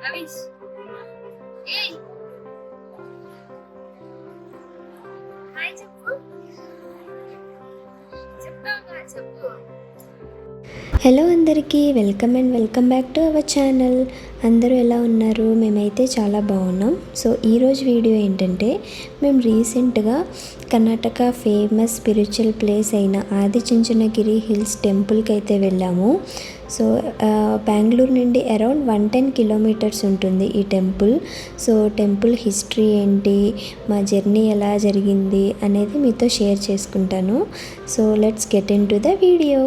రవీష్ ఏయ్ హాయ్ చెప్పు చెప్తావా చెప్పు. హలో అందరికీ welcome back to our channel. అందరూ ఎలా ఉన్నారు? మేమైతే చాలా బాగున్నాం. సో ఈరోజు వీడియో ఏంటంటే, మేము రీసెంట్గా కర్ణాటక ఫేమస్ స్పిరిచువల్ ప్లేస్ అయిన ఆదిచుంచనగిరి హిల్స్ టెంపుల్కి అయితే వెళ్ళాము. సో బెంగళూరు నుండి అరౌండ్ 110 కిలోమీటర్స్ ఉంటుంది ఈ టెంపుల్. సో టెంపుల్ హిస్టరీ ఏంటి, మా జర్నీ ఎలా జరిగింది అనేది మీతో షేర్ చేసుకుంటాను. So let's get in to the video.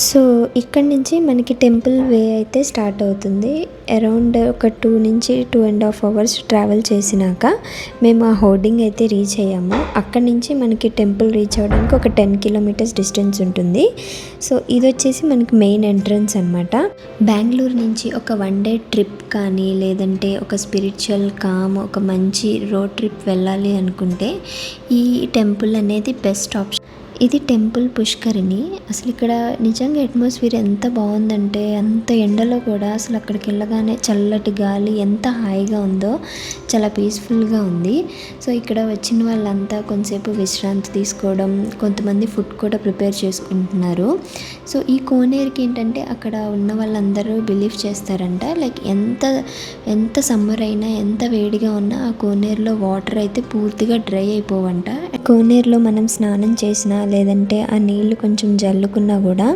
So ఇక్కడి నుంచి మనకి టెంపుల్ వే అయితే స్టార్ట్ అవుతుంది. అరౌండ్ ఒక 2 నుంచి 2.5 అవర్స్ ట్రావెల్ చేసినాక మేము ఆ హోర్డింగ్ అయితే రీచ్ అయ్యాము. అక్కడి నుంచి మనకి టెంపుల్ రీచ్ అవ్వడానికి ఒక 10 కిలోమీటర్స్ డిస్టెన్స్ ఉంటుంది. సో ఇది వచ్చేసి మనకి మెయిన్ ఎంట్రన్స్ అనమాట. బెంగళూరు నుంచి ఒక 1 డే ట్రిప్ కానీ, లేదంటే ఒక స్పిరిచువల్ కామ్, ఒక మంచి రోడ్ ట్రిప్ వెళ్ళాలి అనుకుంటే ఈ టెంపుల్ అనేది బెస్ట్ ఆప్షన్. ఇది టెంపుల్ పుష్కరిణి. అసలు ఇక్కడ నిజంగా అట్మాస్ఫియర్ ఎంత బాగుందంటే, అంత ఎండలో కూడా అసలు అక్కడికి వెళ్ళగానే చల్లటి గాలి ఎంత హాయిగా ఉందో, చాలా పీస్ఫుల్గా ఉంది. సో ఇక్కడ వచ్చిన వాళ్ళంతా కొంతసేపు విశ్రాంతి తీసుకోవడం, కొంతమంది ఫుడ్ కూడా ప్రిపేర్ చేసుకుంటున్నారు. సో ఈ కోనేరుకి ఏంటంటే, అక్కడ ఉన్న వాళ్ళందరూ బిలీవ్ చేస్తారంట, లైక్ ఎంత సమ్మర్ అయినా, ఎంత వేడిగా ఉన్నా ఆ కోనేరులో వాటర్ అయితే పూర్తిగా డ్రై అయిపోవంట. కోనేరులో మనం స్నానం చేసినా, లేదంటే ఆ నీళ్లు కొంచెం జల్లుకున్నా కూడా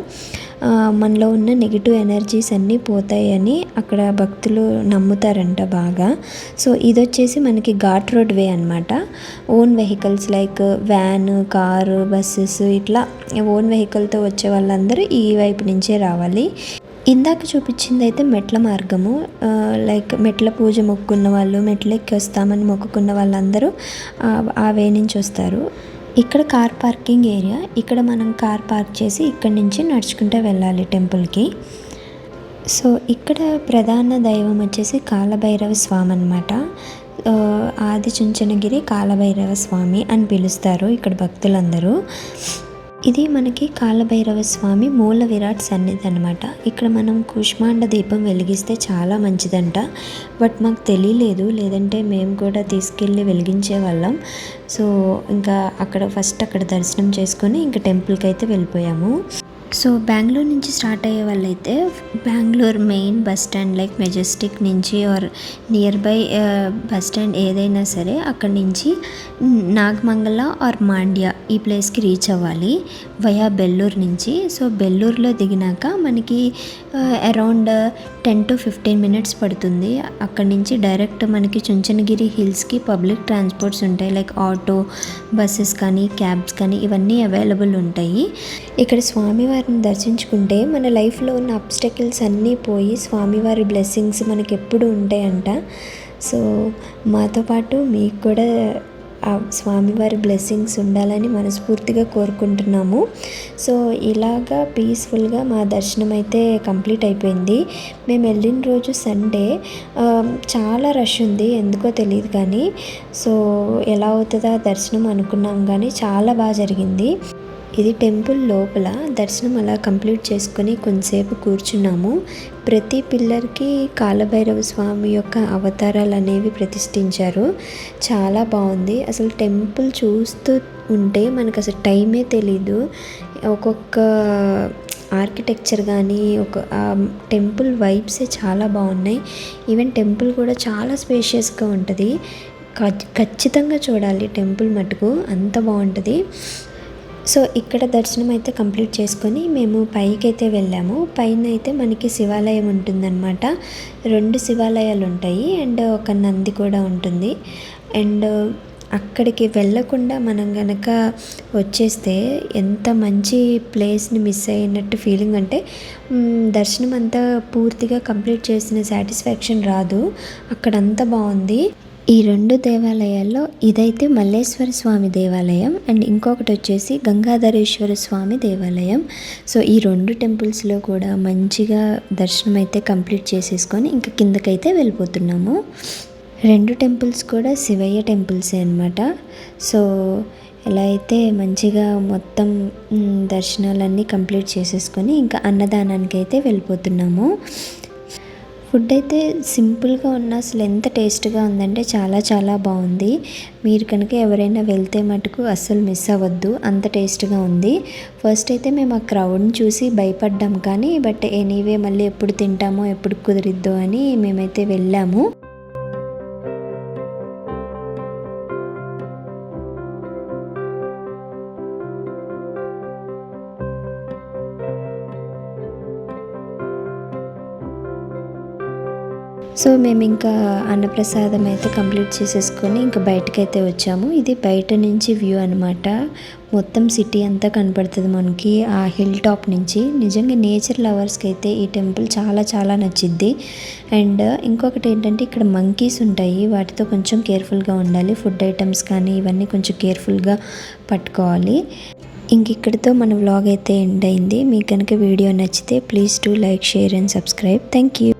మనలో ఉన్న నెగిటివ్ ఎనర్జీస్ అన్నీ పోతాయని అక్కడ భక్తులు నమ్ముతారంట బాగా. సో ఇది వచ్చేసి మనకి ఘాట్ రోడ్ వే అనమాట. Own vehicles like van, car, buses ఇట్లా ఓన్ వెహికల్తో వచ్చే వాళ్ళందరూ ఈ వైపు నుంచే రావాలి. ఇందాక చూపించింది అయితే మెట్ల మార్గము. లైక్ మెట్ల పూజ మొక్కుకున్న వాళ్ళు, మెట్లు ఎక్కి వస్తామని మొక్కుకున్న వాళ్ళందరూ ఆ వే నుంచి వస్తారు. ఇక్కడ కార్ పార్కింగ్ ఏరియా. ఇక్కడ మనం కార్ పార్క్ చేసి ఇక్కడి నుంచి నడుచుకుంటూ వెళ్ళాలి టెంపుల్కి. సో ఇక్కడ ప్రధాన దైవం వచ్చేసి కాలభైరవ స్వామి అనమాట. ఆదిచుంచనగిరి కాలభైరవ స్వామి అని పిలుస్తారు ఇక్కడ భక్తులందరూ. ఇది మనకి కాలభైరవ స్వామి మూల విరాట్ సన్నిధి అనమాట. ఇక్కడ మనం కూష్మాండ దీపం వెలిగిస్తే చాలా మంచిదంట. బట్ మాకు తెలియలేదు, లేదంటే మేము కూడా తీసుకెళ్ళి వెలిగించే వాళ్ళం. సో ఇంకా అక్కడ దర్శనం చేసుకొని ఇంకా టెంపుల్కి అయితే వెళ్ళిపోయాము. సో బెంగళూరు నుంచి స్టార్ట్ అయ్యే వాళ్ళైతే Bengaluru main bus stand like Majestic నుంచి or near by bus stand ఏదైనా సరే అక్కడి నుంచి నాగమంగళ ఆర్ మాండ్య ఈ ప్లేస్కి రీచ్ అవ్వాలి వయా బెల్లూరు నుంచి. సో బెల్లూరులో దిగినాక మనకి అరౌండ్ 10 to 15 మినిట్స్ పడుతుంది. అక్కడి నుంచి డైరెక్ట్ మనకి చుంచనగిరి హిల్స్కి పబ్లిక్ ట్రాన్స్పోర్ట్స్ ఉంటాయి, లైక్ ఆటో, బస్సెస్ కానీ, క్యాబ్స్ కానీ ఇవన్నీ అవైలబుల్ ఉంటాయి. ఇక్కడ స్వామివారిని దర్శించుకుంటే మన లైఫ్లో ఉన్న అబ్స్టకిల్స్ అన్నీ పోయి స్వామివారి బ్లెస్సింగ్స్ మనకి ఎప్పుడు ఉంటాయంట. సో మాతో పాటు మీకు కూడా ఆ స్వామివారి బ్లెస్సింగ్స్ ఉండాలని మనస్ఫూర్తిగా కోరుకుంటున్నాము. సో ఇలాగా పీస్ఫుల్గా మా దర్శనం అయితే కంప్లీట్ అయిపోయింది. మేము వెళ్ళిన రోజు సండే. చాలా రష్ ఉంది, ఎందుకో తెలియదు కానీ. సో ఎలా అవుతుందా దర్శనం అనుకున్నాం, కానీ చాలా బాగా జరిగింది. ఇది టెంపుల్ లోపల. దర్శనం అలా కంప్లీట్ చేసుకొని కొంతసేపు కూర్చున్నాము. ప్రతి పిల్లర్కి కాలభైరవ స్వామి యొక్క అవతారాలు అనేవి ప్రతిష్ఠించారు. చాలా బాగుంది. అసలు టెంపుల్ చూస్తూ ఉంటే మనకు అసలు టైమే తెలీదు. ఒక్కొక్క ఆర్కిటెక్చర్ కానీ, ఒక టెంపుల్ వైబ్సే చాలా బాగున్నాయి. ఈవెన్ టెంపుల్ కూడా చాలా స్పేషియస్గా ఉంటుంది. ఖచ్చితంగా చూడాలి టెంపుల్ మటుకు, అంత బాగుంటుంది. సో ఇక్కడ దర్శనం అయితే కంప్లీట్ చేసుకొని మేము పైకి అయితే వెళ్ళాము. పైన అయితే మనకి శివాలయం ఉంటుందన్నమాట. 2 శివాలయాలు ఉంటాయి అండ్ ఒక నంది కూడా ఉంటుంది. అండ్ అక్కడికి వెళ్ళకుండా మనం కనుక వచ్చేస్తే ఎంత మంచి ప్లేస్ని మిస్ అయినట్టు ఫీలింగ్. అంటే దర్శనం అంతా పూర్తిగా కంప్లీట్ చేసిన సాటిస్ఫాక్షన్ రాదు. అక్కడంతా బాగుంది. ఈ 2 దేవాలయాల్లో ఇదైతే మల్లేశ్వర స్వామి దేవాలయం అండ్ ఇంకొకటి వచ్చేసి గంగాధరేశ్వర స్వామి దేవాలయం. సో ఈ 2 టెంపుల్స్లో కూడా మంచిగా దర్శనం అయితే కంప్లీట్ చేసేసుకొని ఇంకా కిందకైతే వెళ్ళిపోతున్నాము. 2 టెంపుల్స్ కూడా శివయ్య టెంపుల్సే అనమాట. సో ఎలా అయితే మంచిగా మొత్తం దర్శనాలన్నీ కంప్లీట్ చేసేసుకొని ఇంకా అన్నదానానికి అయితే వెళ్ళిపోతున్నాము. ఫుడ్ అయితే సింపుల్గా ఉన్న అసలు ఎంత టేస్ట్గా ఉందంటే చాలా చాలా బాగుంది. మీరు కనుక ఎవరైనా వెళ్తే మటుకు అస్సలు మిస్ అవ్వద్దు, అంత టేస్ట్గా ఉంది. ఫస్ట్ అయితే మేము ఆ క్రౌడ్ని చూసి భయపడ్డాం, కానీ బట్ ఎనీవే మళ్ళీ ఎప్పుడు తింటామో ఎప్పుడు కుదిరిద్దో అని మేమైతే వెళ్ళాము. సో మేము ఇంకా అన్నప్రసాదం అయితే కంప్లీట్ చేసేసుకొని ఇంకా బయటకైతే వచ్చాము. ఇది బయట నుంచి వ్యూ అనమాట. మొత్తం సిటీ అంతా కనపడుతుంది మనకి ఆ హిల్ టాప్ నుంచి. నిజంగా నేచర్ లవర్స్కి అయితే ఈ టెంపుల్ చాలా చాలా నచ్చిద్ది. అండ్ ఇంకొకటి ఏంటంటే ఇక్కడ మంకీస్ ఉంటాయి, వాటితో కొంచెం కేర్ఫుల్గా ఉండాలి. ఫుడ్ ఐటమ్స్ కానీ ఇవన్నీ కొంచెం కేర్ఫుల్గా పట్టుకోవాలి. ఇంక ఇక్కడితో మన వ్లాగ్ అయితే ఎండ్ అయింది. మీకు కనుక వీడియో నచ్చితే please do like, share and subscribe. Thank you.